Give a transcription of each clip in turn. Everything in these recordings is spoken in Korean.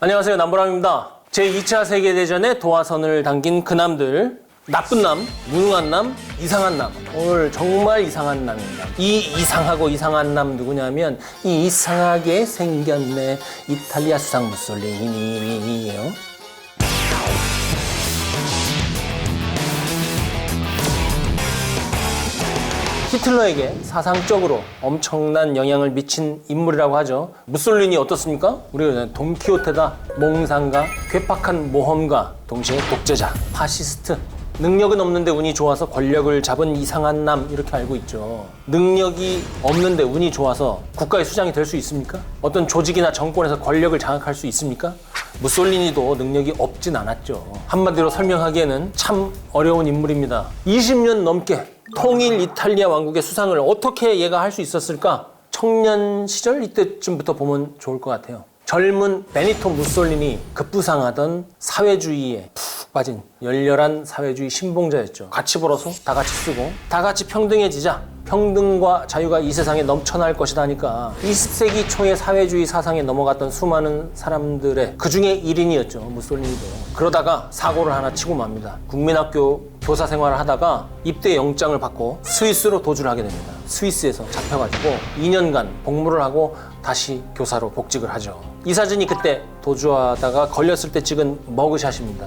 안녕하세요, 남보람입니다. 제2차 세계대전에 도화선을 당긴 그 남들, 나쁜 남, 무능한 남, 이상한 남. 오늘 정말 이상한 남입니다. 이 이상하고 이상한 남 누구냐면 이상하게 생겼네 이탈리아 수상 무솔리니예요. 히틀러에게 사상적으로 엄청난 영향을 미친 인물이라고 하죠. 무솔리니 어떻습니까? 우리가 돈키호테다, 몽상가, 괴팍한 모험가, 동시에 독재자, 파시스트. 능력은 없는데 운이 좋아서 권력을 잡은 이상한 남 이렇게 알고 있죠. 능력이 없는데 운이 좋아서 국가의 수장이 될 수 있습니까? 어떤 조직이나 정권에서 권력을 장악할 수 있습니까? 무솔리니도 능력이 없진 않았죠. 한마디로 설명하기에는 참 어려운 인물입니다. 20년 넘게 통일 이탈리아 왕국의 수상을 어떻게 얘가 할 수 있었을까? 청년 시절 이때쯤부터 보면 좋을 것 같아요. 젊은 베니토 무솔리니 급부상하던 사회주의에 푹 빠진 열렬한 사회주의 신봉자였죠. 같이 벌어서 다 같이 쓰고 다 같이 평등해지자 평등과 자유가 이 세상에 넘쳐날 것이다 하니까 20세기 초의 사회주의 사상에 넘어갔던 수많은 사람들의 그 중에 1인이었죠. 무솔리니도. 그러다가 사고를 하나 치고 맙니다. 국민학교 교사 생활을 하다가 입대 영장을 받고 스위스로 도주를 하게 됩니다. 스위스에서 잡혀가지고 2년간 복무를 하고 다시 교사로 복직을 하죠. 이 사진이 그때 도주하다가 걸렸을 때 찍은 머그샷입니다.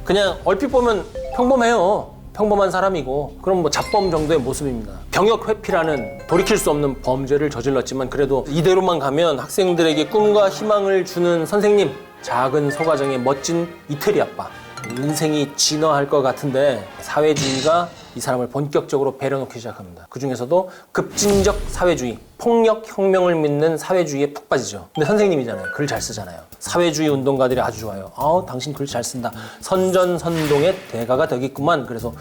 그냥 얼핏 보면 평범해요. 평범한 사람이고 그럼 뭐 잡범 정도의 모습입니다. 병역 회피라는 돌이킬 수 없는 범죄를 저질렀지만 그래도 이대로만 가면 학생들에게 꿈과 희망을 주는 선생님, 작은 소가정의 멋진 이태리 아빠. 인생이 진화할 것 같은데 사회주의가 이 사람을 본격적으로 배려놓기 시작합니다. 그 중에서도 급진적 사회주의, 폭력혁명을 믿는 사회주의에 푹 빠지죠. 근데 선생님이잖아요. 글 잘 쓰잖아요. 사회주의 운동가들이 아주 좋아요. 당신 글 잘 쓴다. 선전선동의 대가가 되겠구만. 그래서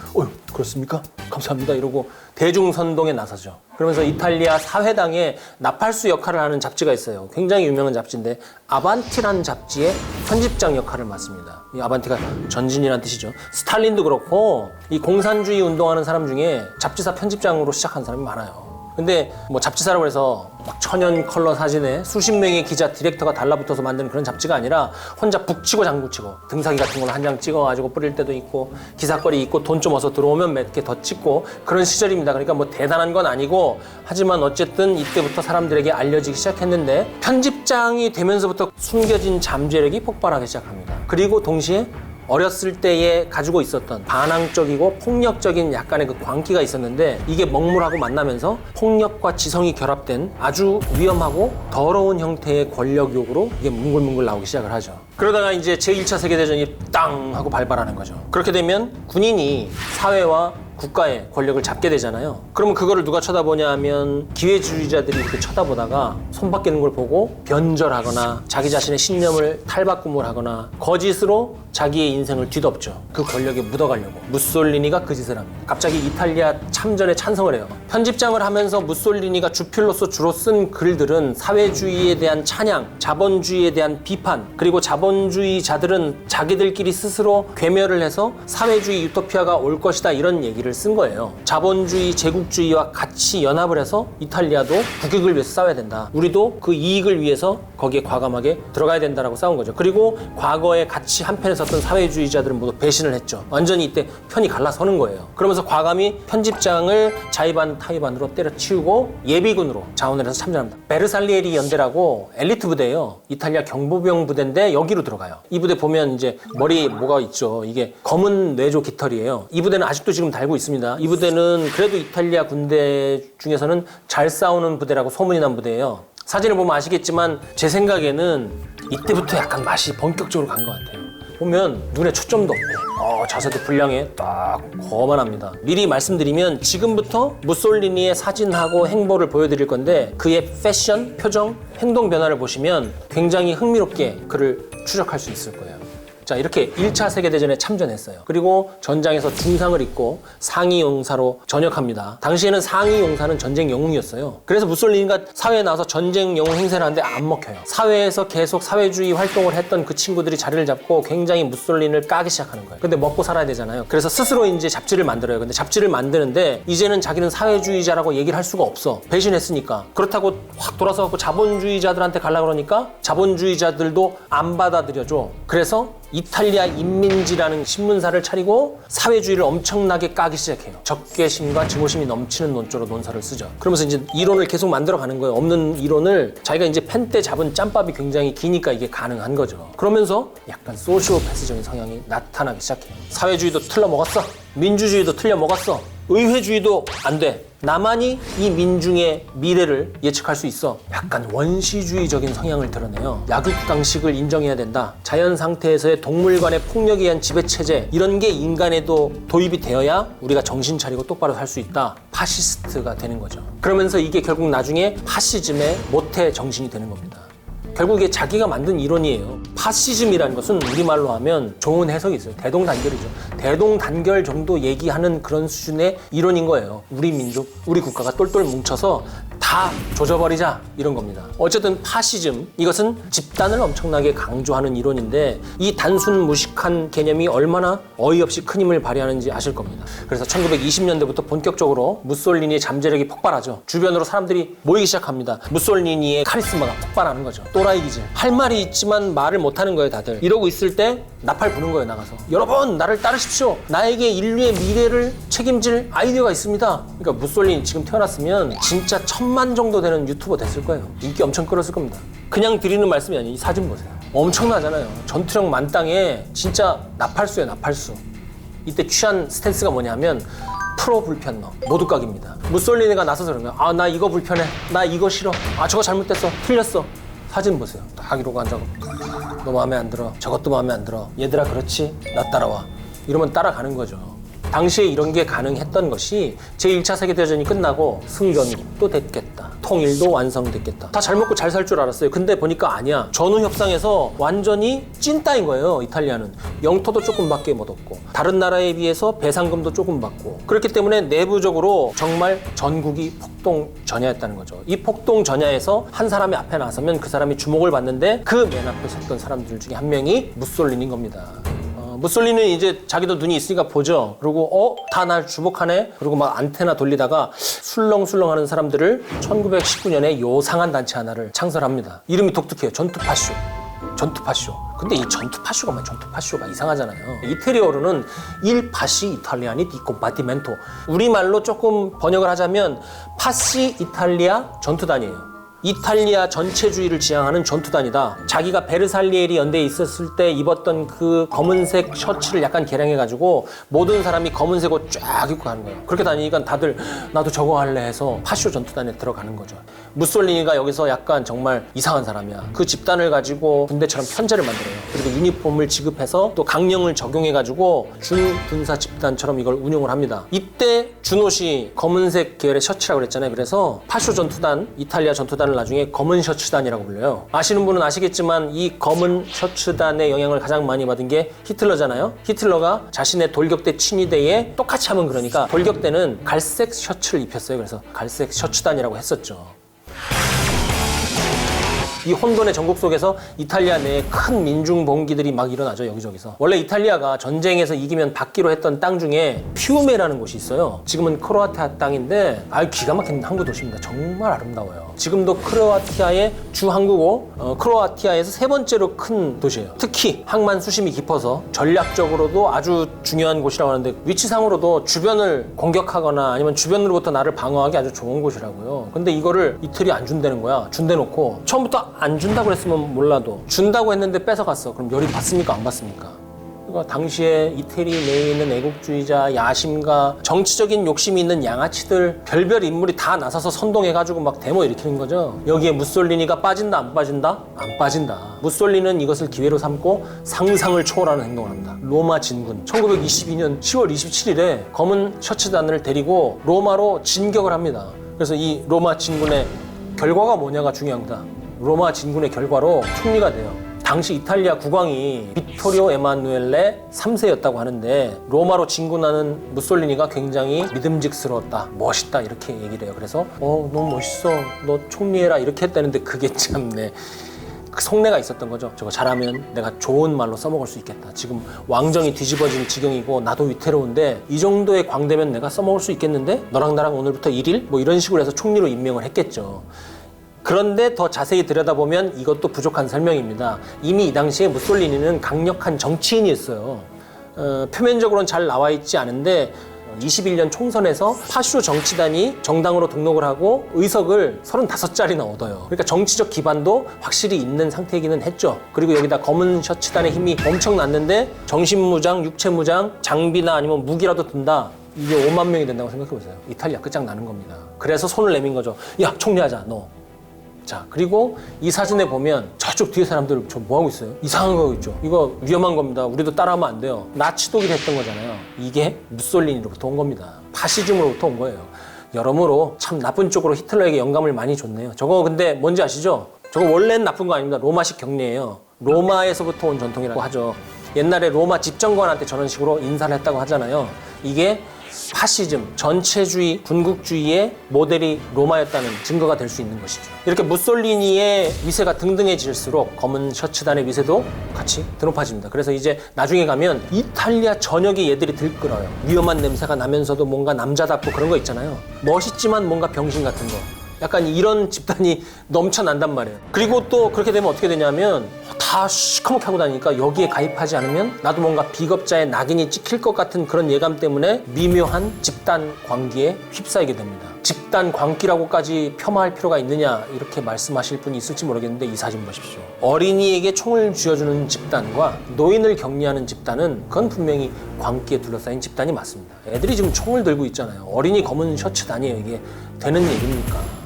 그렇습니까? 감사합니다. 이러고 대중선동에 나서죠. 그러면서 이탈리아 사회당에 나팔수 역할을 하는 잡지가 있어요. 굉장히 유명한 잡지인데 아반티라는 잡지의 편집장 역할을 맡습니다. 이 아반티가 전진이라는 뜻이죠. 스탈린도 그렇고 이 공산주의 운동하는 사람 중에 잡지사 편집장으로 시작한 사람이 많아요. 근데 뭐 잡지사라고 해서 막 천연 컬러 사진에 수십 명의 기자, 디렉터가 달라붙어서 만드는 그런 잡지가 아니라 혼자 북치고 장구치고 등사기 같은 걸 한 장 찍어가지고 뿌릴 때도 있고 기사거리 있고 돈 좀 어서 들어오면 몇 개 더 찍고 그런 시절입니다. 그러니까 뭐 대단한 건 아니고 하지만 어쨌든 이때부터 사람들에게 알려지기 시작했는데 편집장이 되면서부터 숨겨진 잠재력이 폭발하기 시작합니다. 그리고 동시에 어렸을 때에 가지고 있었던 반항적이고 폭력적인 약간의 그 광기가 있었는데 이게 먹물하고 만나면서 폭력과 지성이 결합된 아주 위험하고 더러운 형태의 권력욕으로 이게 뭉글뭉글 나오기 시작을 하죠. 그러다가 이제 제1차 세계대전이 땅 하고 발발하는 거죠. 그렇게 되면 군인이 사회와 국가의 권력을 잡게 되잖아요. 그러면 그거를 누가 쳐다보냐 하면 기회주의자들이 이렇게 쳐다보다가 손바뀌는 걸 보고 변절하거나 자기 자신의 신념을 탈바꿈을 하거나 거짓으로 자기의 인생을 뒤덮죠. 그 권력에 묻어가려고. 무솔리니가 그 짓을 합니다. 갑자기 이탈리아 참전에 찬성을 해요. 편집장을 하면서 무솔리니가 주필로서 주로 쓴 글들은 사회주의에 대한 찬양, 자본주의에 대한 비판, 그리고 자본주의자들은 자기들끼리 스스로 괴멸을 해서 사회주의 유토피아가 올 것이다 이런 얘기를 쓴 거예요. 자본주의, 제국주의와 같이 연합을 해서 이탈리아도 국익을 위해서 싸워야 된다. 우리도 그 이익을 위해서 거기에 과감하게 들어가야 된다라고 싸운 거죠. 그리고 과거에 같이 한편에 섰던 사회주의자들은 모두 배신을 했죠. 완전히 이때 편이 갈라서는 거예요. 그러면서 과감히 편집장을 자의반 타의반으로 때려치우고 예비군으로 자원을 해서 참전합니다. 베르살리에리 연대라고 엘리트 부대예요. 이탈리아 경보병 부대인데 여기로 들어가요. 이 부대 보면 이제 머리에 뭐가 있죠. 이게 검은 뇌조 깃털이에요. 이 부대는 아직도 지금 달고 있습니다. 이 부대는 그래도 이탈리아 군대 중에서는 잘 싸우는 부대라고 소문이 난 부대예요. 사진을 보면 아시겠지만 제 생각에는 이때부터 약간 맛이 본격적으로 간 것 같아요. 보면 눈에 초점도 없고 자세도 불량해 딱 거만합니다. 미리 말씀드리면 지금부터 무솔리니의 사진하고 행보를 보여드릴 건데 그의 패션, 표정, 행동 변화를 보시면 굉장히 흥미롭게 그를 추적할 수 있을 거예요. 자, 이렇게 1차 세계대전에 참전했어요. 그리고 전장에서 중상을 입고 상위 용사로 전역합니다. 당시에는 상위 용사는 전쟁 영웅이었어요. 그래서 무솔리니가 사회에 나와서 전쟁 영웅 행세를 하는데 안 먹혀요. 사회에서 계속 사회주의 활동을 했던 그 친구들이 자리를 잡고 굉장히 무솔리니를 까기 시작하는 거예요. 근데 먹고 살아야 되잖아요. 그래서 스스로 이제 잡지를 만들어요. 근데 잡지를 만드는데 이제는 자기는 사회주의자라고 얘기를 할 수가 없어. 배신했으니까. 그렇다고 확 돌아서 자본주의자들한테 가려고 그러니까 자본주의자들도 안 받아들여줘. 그래서 이탈리아 인민지라는 신문사를 차리고 사회주의를 엄청나게 까기 시작해요. 적개심과 증오심이 넘치는 논조로 논설을 쓰죠. 그러면서 이제 이론을 계속 만들어 가는 거예요. 없는 이론을 자기가 이제 펜 때 잡은 짬밥이 굉장히 기니까 이게 가능한 거죠. 그러면서 약간 소시오패스적인 성향이 나타나기 시작해요. 사회주의도 틀려 먹었어. 민주주의도 틀려 먹었어. 의회주의도 안 돼. 나만이 이 민중의 미래를 예측할 수 있어. 약간 원시주의적인 성향을 드러내요. 약육강식을 인정해야 된다. 자연 상태에서의 동물 간의 폭력에 의한 지배체제, 이런 게 인간에도 도입이 되어야 우리가 정신 차리고 똑바로 살 수 있다. 파시스트가 되는 거죠. 그러면서 이게 결국 나중에 파시즘의 모태 정신이 되는 겁니다. 결국 이게 자기가 만든 이론이에요. 파시즘이라는 것은 우리말로 하면 좋은 해석이 있어요. 대동단결이죠. 대동단결 정도 얘기하는 그런 수준의 이론인 거예요. 우리 민족, 우리 국가가 똘똘 뭉쳐서 다 조져버리자, 이런 겁니다. 어쨌든 파시즘, 이것은 집단을 엄청나게 강조하는 이론인데 이 단순 무식한 개념이 얼마나 어이없이 큰 힘을 발휘하는지 아실 겁니다. 그래서 1920년대부터 본격적으로 무솔리니의 잠재력이 폭발하죠. 주변으로 사람들이 모이기 시작합니다. 무솔리니의 카리스마가 폭발하는 거죠. 또라이 기질. 할 말이 있지만 말을 못하는 거예요, 다들. 이러고 있을 때 나팔 부는 거예요, 나가서. 여러분, 나를 따르십시오. 나에게 인류의 미래를 책임질 아이디어가 있습니다. 그러니까 무솔리니 지금 태어났으면 진짜 1000만 정도 되는 유튜버 됐을 거예요. 인기 엄청 끌었을 겁니다. 그냥 드리는 말씀이 아니에요. 이 사진 보세요. 엄청나잖아요. 전투력 만땅에 진짜 나팔수예요, 나팔수. 이때 취한 스탠스가 뭐냐면 프로 불편러, 모두각입니다. 무솔리니가 나서서 그러면 아, 나 이거 불편해. 나 이거 싫어. 아, 저거 잘못됐어. 틀렸어. 사진 보세요. 딱 이러고 앉아서 너 마음에 안 들어. 저것도 마음에 안 들어. 얘들아, 그렇지? 나 따라와. 이러면 따라가는 거죠. 당시에 이런 게 가능했던 것이 제1차 세계대전이 끝나고 승전도 됐겠다. 통일도 완성됐겠다. 다 잘 먹고 잘 살 줄 알았어요. 근데 보니까 아니야. 전후 협상에서 완전히 찐따인 거예요, 이탈리아는. 영토도 조금밖에 못 얻고 다른 나라에 비해서 배상금도 조금 받고 그렇기 때문에 내부적으로 정말 전국이 폭동전야였다는 거죠. 이 폭동전야에서 한 사람이 앞에 나서면 그 사람이 주목을 받는데 그 맨 앞에 섰던 사람들 중에 한 명이 무솔리니인 겁니다. 무솔리니는 이제 자기도 눈이 있으니까 보죠. 그리고 다 날 주목하네. 그리고 막 안테나 돌리다가 술렁술렁 하는 사람들을 1919년에 요상한 단체 하나를 창설합니다. 이름이 독특해요. 전투파쇼. 전투파쇼. 근데 이 전투파쇼가 전투파쇼가 이상하잖아요. 이태리어로는 il passi italiani di combattimento. 우리말로 조금 번역을 하자면 파시 이탈리아 전투단이에요. 이탈리아 전체주의를 지향하는 전투단이다. 자기가 베르살리에리 연대에 있었을 때 입었던 그 검은색 셔츠를 약간 개량해가지고 모든 사람이 검은색 옷 쫙 입고 가는 거예요. 그렇게 다니니까 다들 나도 저거 할래 해서 파쇼 전투단에 들어가는 거죠. 무솔리니가 여기서 약간 정말 이상한 사람이야. 그 집단을 가지고 군대처럼 편제를 만들어요. 그리고 유니폼을 지급해서 또 강령을 적용해가지고 준군사 집단처럼 이걸 운용을 합니다. 이때 준옷이 검은색 계열의 셔츠라고 그랬잖아요. 그래서 파쇼 전투단, 이탈리아 전투단을 나중에 검은 셔츠단이라고 불려요. 아시는 분은 아시겠지만 이 검은 셔츠단의 영향을 가장 많이 받은 게 히틀러잖아요. 히틀러가 자신의 돌격대 친위대에 똑같이 하면 그러니까 돌격대는 갈색 셔츠를 입혔어요. 그래서 갈색 셔츠단이라고 했었죠. 이 혼돈의 전국 속에서 이탈리아 내에 큰 민중봉기들이 막 일어나죠, 여기저기서. 원래 이탈리아가 전쟁에서 이기면 받기로 했던 땅 중에 피우메라는 곳이 있어요. 지금은 크로아티아 땅인데 기가 막힌 항구 도시입니다. 정말 아름다워요. 지금도 크로아티아의 주 항구고 크로아티아에서 세 번째로 큰 도시예요. 특히 항만 수심이 깊어서 전략적으로도 아주 중요한 곳이라고 하는데 위치상으로도 주변을 공격하거나 아니면 주변으로부터 나를 방어하기 아주 좋은 곳이라고요. 근데 이거를 이틀이 안 준다는 거야. 준대놓고 처음부터 안 준다고 했으면 몰라도 준다고 했는데 뺏어갔어. 그럼 열이 받습니까? 안 받습니까? 그러니까 당시에 이태리 내에 있는 애국주의자, 야심가, 정치적인 욕심이 있는 양아치들 별별 인물이 다 나서서 선동해가지고 막 데모 일으키는 거죠. 여기에 무솔리니가 빠진다 안 빠진다? 안 빠진다. 무솔리니는 이것을 기회로 삼고 상상을 초월하는 행동을 합니다. 로마 진군 1922년 10월 27일에 검은 셔츠단을 데리고 로마로 진격을 합니다. 그래서 이 로마 진군의 결과가 뭐냐가 중요합니다. 로마 진군의 결과로 승리가 돼요. 당시 이탈리아 국왕이 비토리오 에마누엘레 3세였다고 하는데 로마로 진군하는 무솔리니가 굉장히 믿음직스러웠다, 멋있다 이렇게 얘기를 해요. 그래서 너무 멋있어, 너 총리해라 이렇게 했다는데 그게 참네, 그 속내가 있었던 거죠. 저거 잘하면 내가 좋은 말로 써먹을 수 있겠다. 지금 왕정이 뒤집어진 지경이고 나도 위태로운데 이 정도의 광대면 내가 써먹을 수 있겠는데 너랑 나랑 오늘부터 1일? 뭐 이런 식으로 해서 총리로 임명을 했겠죠. 그런데 더 자세히 들여다보면 이것도 부족한 설명입니다. 이미 이 당시에 무솔리니는 강력한 정치인이었어요. 표면적으로는 잘 나와 있지 않은데 21년 총선에서 파쇼 정치단이 정당으로 등록을 하고 의석을 35자리나 얻어요. 그러니까 정치적 기반도 확실히 있는 상태이기는 했죠. 그리고 여기다 검은 셔츠단의 힘이 엄청 났는데 정신무장, 육체무장, 장비나 아니면 무기라도 든다. 이게 5만 명이 된다고 생각해보세요. 이탈리아 끝장나는 겁니다. 그래서 손을 내민 거죠. 야, 총리하자, 너. 자, 그리고 이 사진에 보면 저쪽 뒤에 사람들 저 뭐하고 있어요? 이상한 거 하고 있죠. 이거 위험한 겁니다. 우리도 따라하면 안 돼요. 나치 독일 했던 거잖아요. 이게 무솔리니로부터 온 겁니다. 파시즘으로부터 온 거예요. 여러모로 참 나쁜 쪽으로 히틀러에게 영감을 많이 줬네요. 저거 근데 뭔지 아시죠? 저거 원래는 나쁜 거 아닙니다. 로마식 격리예요. 로마에서부터 온 전통이라고 하죠. 옛날에 로마 집정관한테 저런 식으로 인사를 했다고 하잖아요. 이게 파시즘, 전체주의, 군국주의의 모델이 로마였다는 증거가 될 수 있는 것이죠. 이렇게 무솔리니의 위세가 등등해질수록 검은 셔츠단의 위세도 같이 드높아집니다. 그래서 이제 나중에 가면 이탈리아 전역에 얘들이 들끓어요. 위험한 냄새가 나면서도 뭔가 남자답고 그런 거 있잖아요. 멋있지만 뭔가 병신 같은 거. 약간 이런 집단이 넘쳐난단 말이에요. 그리고 또 그렇게 되면 어떻게 되냐면 다 시커멓게 하고 다니니까 여기에 가입하지 않으면 나도 뭔가 비겁자의 낙인이 찍힐 것 같은 그런 예감 때문에 미묘한 집단 광기에 휩싸이게 됩니다. 집단 광기라고까지 폄하할 필요가 있느냐 이렇게 말씀하실 분이 있을지 모르겠는데 이 사진 보십시오. 어린이에게 총을 쥐어주는 집단과 노인을 격리하는 집단은 그건 분명히 광기에 둘러싸인 집단이 맞습니다. 애들이 지금 총을 들고 있잖아요. 어린이 검은 셔츠단이에요. 이게 되는 얘기입니까?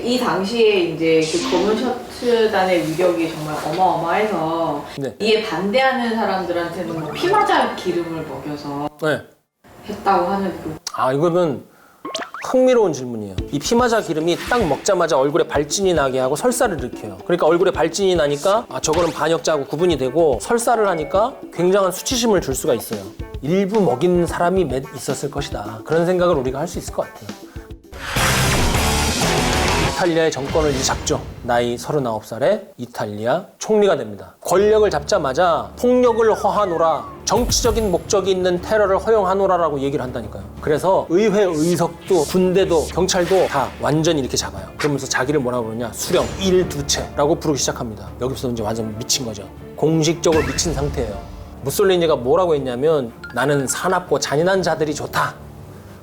이 당시에 이제 그 검은 셔츠단의 위력이 정말 어마어마해서 네. 이에 반대하는 사람들한테는 뭐 피마자 기름을 먹여서 네. 했다고 하는 그 이거는 흥미로운 질문이에요. 이 피마자 기름이 딱 먹자마자 얼굴에 발진이 나게 하고 설사를 일으켜요. 그러니까 얼굴에 발진이 나니까 저거는 반역자하고 구분이 되고 설사를 하니까 굉장한 수치심을 줄 수가 있어요. 일부 먹인 사람이 몇 있었을 것이다. 그런 생각을 우리가 할 수 있을 것 같아요. 이탈리아의 정권을 이제 잡죠. 나이 39살에 이탈리아 총리가 됩니다. 권력을 잡자마자 폭력을 허하노라, 정치적인 목적이 있는 테러를 허용하노라라고 얘기를 한다니까요. 그래서 의회 의석도 군대도 경찰도 다 완전히 이렇게 잡아요. 그러면서 자기를 뭐라고 그러냐, 수령 일두체라고 부르기 시작합니다. 여기서 이제 완전 미친 거죠. 공식적으로 미친 상태예요. 무솔리니가 뭐라고 했냐면 나는 사납고 잔인한 자들이 좋다.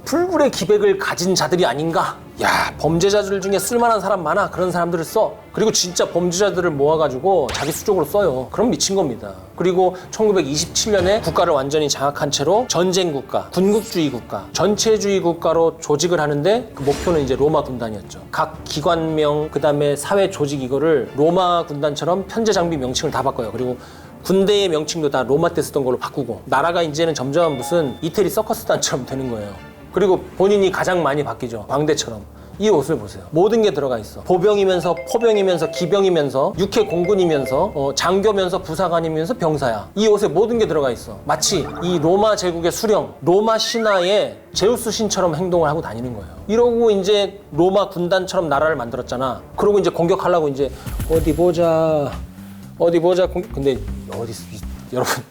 불굴의 기백을 가진 자들이 아닌가? 야, 범죄자들 중에 쓸만한 사람 많아. 그런 사람들을 써. 그리고 진짜 범죄자들을 모아가지고 자기 수적으로 써요. 그럼 미친 겁니다. 그리고 1927년에 국가를 완전히 장악한 채로 전쟁 국가, 군국주의 국가, 전체주의 국가로 조직을 하는데 그 목표는 이제 로마 군단이었죠. 각 기관명, 그 다음에 사회 조직 이거를 로마 군단처럼 편제 장비 명칭을 다 바꿔요. 그리고 군대의 명칭도 다 로마 때 쓰던 걸로 바꾸고 나라가 이제는 점점 무슨 이태리 서커스단처럼 되는 거예요. 그리고 본인이 가장 많이 바뀌죠. 광대처럼. 이 옷을 보세요. 모든 게 들어가 있어. 보병이면서 포병이면서 기병이면서 육해 공군이면서 장교면서 부사관이면서 병사야. 이 옷에 모든 게 들어가 있어. 마치 이 로마 제국의 수령, 로마 신화의 제우스 신처럼 행동을 하고 다니는 거예요. 이러고 이제 로마 군단처럼 나라를 만들었잖아. 그러고 이제 공격하려고 이제 어디 보자 근데 어디 있어? 여러분,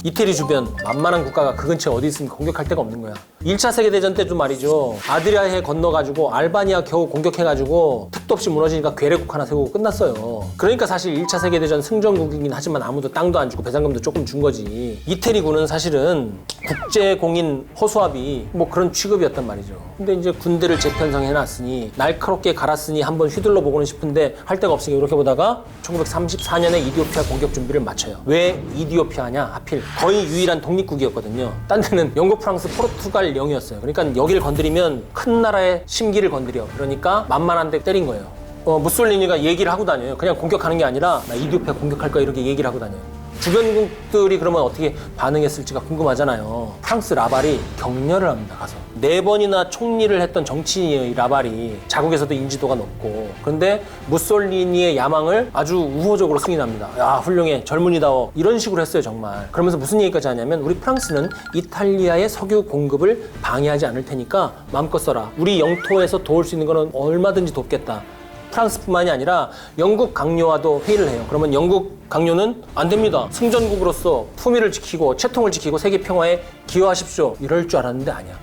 이태리 주변 만만한 국가가 그 근처에 어디 있으면 공격할 데가 없는 거야. 1차 세계대전 때도 말이죠. 아드리아해 건너가지고 알바니아 겨우 공격해가지고 택도 없이 무너지니까 괴뢰국 하나 세우고 끝났어요. 그러니까 사실 1차 세계대전 승전국이긴 하지만 아무도 땅도 안 주고 배상금도 조금 준 거지. 이태리군은 사실은 국제공인 허수아비 뭐 그런 취급이었단 말이죠. 근데 이제 군대를 재편성해놨으니 날카롭게 갈았으니 한번 휘둘러 보고는 싶은데 할 데가 없으니 이렇게 보다가 1934년에 이디오피아 공격 준비를 마쳐요. 왜 이디오피아냐? 하필 거의 유일한 독립국이었거든요. 딴 데는 영국, 프랑스, 포르투갈 영이었어요. 그러니까 여기를 건드리면 큰 나라의 심기를 건드려. 그러니까 만만한데 때린 거예요. 무솔리니가 얘기를 하고 다녀요. 그냥 공격하는 게 아니라 나 이디오피아 공격할 거야 이렇게 얘기를 하고 다녀요. 주변국들이 그러면 어떻게 반응했을지가 궁금하잖아요. 프랑스 라발이 격려를 합니다. 가서 4번이나 총리를 했던 정치인이에요. 이 라발이 자국에서도 인지도가 높고. 그런데 무솔리니의 야망을 아주 우호적으로 승인합니다. 야, 훌륭해, 젊은이다워, 이런 식으로 했어요. 정말. 그러면서 무슨 얘기까지 하냐면 우리 프랑스는 이탈리아의 석유 공급을 방해하지 않을 테니까 마음껏 써라. 우리 영토에서 도울 수 있는 거는 얼마든지 돕겠다. 프랑스뿐만이 아니라 영국 강요와도 회의를 해요. 그러면 영국 강요는 안 됩니다. 승전국으로서 품위를 지키고 채통을 지키고 세계 평화에 기여하십시오. 이럴 줄 알았는데 아니야.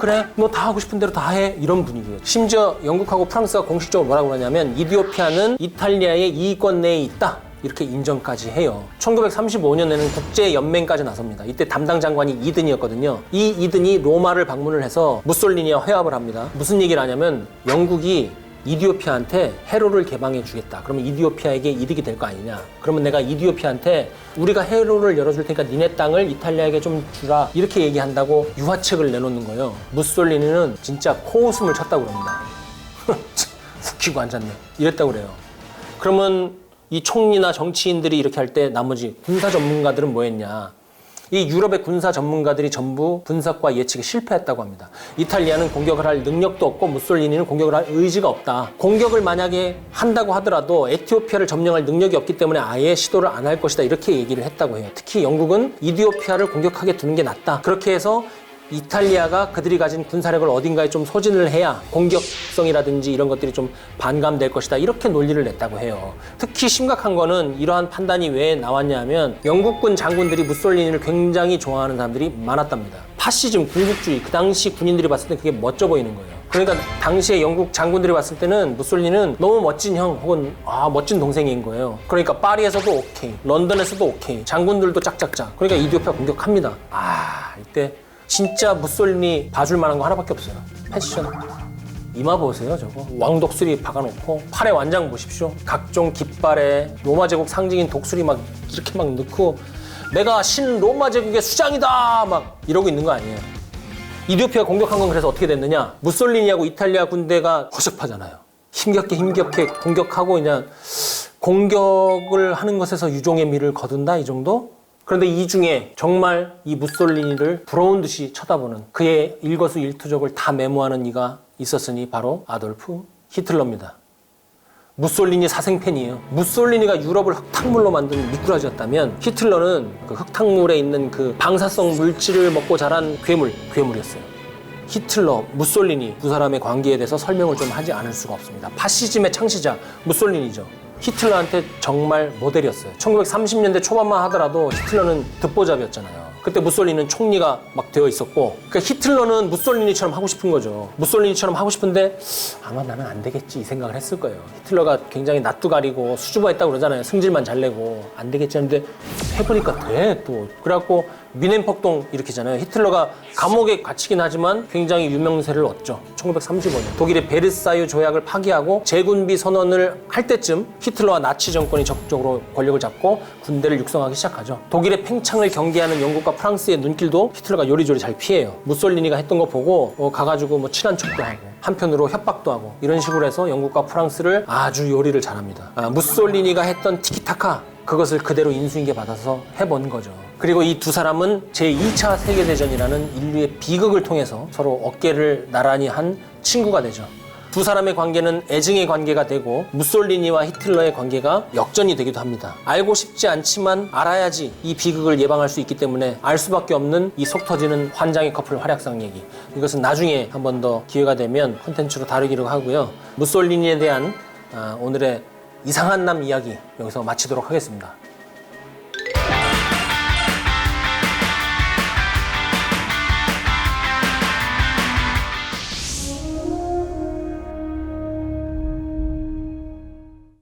그래, 너 다 하고 싶은 대로 다 해, 이런 분위기예요. 심지어 영국하고 프랑스가 공식적으로 뭐라고 그러냐면 이디오피아는 이탈리아의 이익권 내에 있다, 이렇게 인정까지 해요. 1935년에는 국제연맹까지 나섭니다. 이때 담당 장관이 이든이었거든요. 이 이든이 로마를 방문을 해서 무솔리니와 회합을 합니다. 무슨 얘기를 하냐면 영국이 이디오피아한테 해로를 개방해 주겠다. 그러면 이디오피아에게 이득이 될 거 아니냐. 그러면 내가 이디오피아한테 우리가 해로를 열어줄 테니까 니네 땅을 이탈리아에게 좀 주라, 이렇게 얘기한다고 유화책을 내놓는 거예요. 무솔리니는 진짜 코웃음을 쳤다고 그럽니다. 웃기고 앉았네, 이랬다고 그래요. 그러면 이 총리나 정치인들이 이렇게 할 때 나머지 군사 전문가들은 뭐 했냐. 이 유럽의 군사 전문가들이 전부 분석과 예측에 실패했다고 합니다. 이탈리아는 공격을 할 능력도 없고 무솔리니는 공격을 할 의지가 없다. 공격을 만약에 한다고 하더라도 에티오피아를 점령할 능력이 없기 때문에 아예 시도를 안 할 것이다, 이렇게 얘기를 했다고 해요. 특히 영국은 이디오피아를 공격하게 두는 게 낫다. 그렇게 해서 이탈리아가 그들이 가진 군사력을 어딘가에 좀 소진을 해야 공격성이라든지 이런 것들이 좀 반감될 것이다, 이렇게 논리를 냈다고 해요. 특히 심각한 거는 이러한 판단이 왜 나왔냐면 영국군 장군들이 무솔리니를 굉장히 좋아하는 사람들이 많았답니다. 파시즘, 군국주의, 그 당시 군인들이 봤을 때 그게 멋져 보이는 거예요. 그러니까 당시에 영국 장군들이 봤을 때는 무솔리니는 너무 멋진 형 혹은 멋진 동생인 거예요. 그러니까 파리에서도 오케이, 런던에서도 오케이, 장군들도 짝짝짝. 그러니까 이디오피아 공격합니다. 이때 진짜 무솔리니 봐줄 만한 거 하나밖에 없어요. 패션. 이마 보세요, 저거. 왕독수리 박아놓고 팔에 완장 보십시오. 각종 깃발에 로마 제국 상징인 독수리 막 이렇게 막 넣고 내가 신 로마 제국의 수장이다 막 이러고 있는 거 아니에요. 이디오피아 공격한 건 그래서 어떻게 됐느냐. 무솔리니하고 이탈리아 군대가 허접하잖아요. 힘겹게 공격하고 그냥 공격을 하는 것에서 유종의 미를 거둔다, 이 정도? 그런데 이 중에 정말 이 무솔리니를 부러운 듯이 쳐다보는, 그의 일거수일투족을 다 메모하는 이가 있었으니 바로 아돌프 히틀러입니다. 무솔리니 사생팬이에요. 무솔리니가 유럽을 흙탕물로 만든 미꾸라지였다면 히틀러는 그 흙탕물에 있는 그 방사성 물질을 먹고 자란 괴물이었어요. 히틀러, 무솔리니 두 사람의 관계에 대해서 설명을 좀 하지 않을 수가 없습니다. 파시즘의 창시자 무솔리니죠. 히틀러한테 정말 모델이었어요. 1930년대 초반만 하더라도 히틀러는 듣보잡이었잖아요. 그때 무솔리니는 총리가 막 되어 있었고, 그러니까 히틀러는 무솔리니처럼 하고 싶은 거죠. 무솔리니처럼 하고 싶은데 아마 나는 안 되겠지, 이 생각을 했을 거예요. 히틀러가 굉장히 낯도 가리고 수줍어했다고 그러잖아요. 승질만 잘 내고 안 되겠지 하는데 해보니까 돼, 또. 그래갖고 미넨폭동 일으키잖아요. 히틀러가 감옥에 갇히긴 하지만 굉장히 유명세를 얻죠. 1935년 독일의 베르사유 조약을 파기하고 재군비 선언을 할 때쯤 히틀러와 나치 정권이 적극적으로 권력을 잡고 군대를 육성하기 시작하죠. 독일의 팽창을 경계하는 영국과 프랑스의 눈길도 히틀러가 요리조리 잘 피해요. 무솔리니가 했던 거 보고 가가지고 친한 척도 하고 한편으로 협박도 하고 이런 식으로 해서 영국과 프랑스를 아주 요리를 잘합니다. 무솔리니가 했던 티키타카, 그것을 그대로 인수인계 받아서 해본 거죠. 그리고 이 두 사람은 제2차 세계대전이라는 인류의 비극을 통해서 서로 어깨를 나란히 한 친구가 되죠. 두 사람의 관계는 애증의 관계가 되고 무솔리니와 히틀러의 관계가 역전이 되기도 합니다. 알고 싶지 않지만 알아야지 이 비극을 예방할 수 있기 때문에 알 수밖에 없는 이 속 터지는 환장의 커플 활약상 얘기, 이것은 나중에 한 번 더 기회가 되면 콘텐츠로 다루기로 하고요. 무솔리니에 대한 오늘의 이상한 남 이야기 여기서 마치도록 하겠습니다.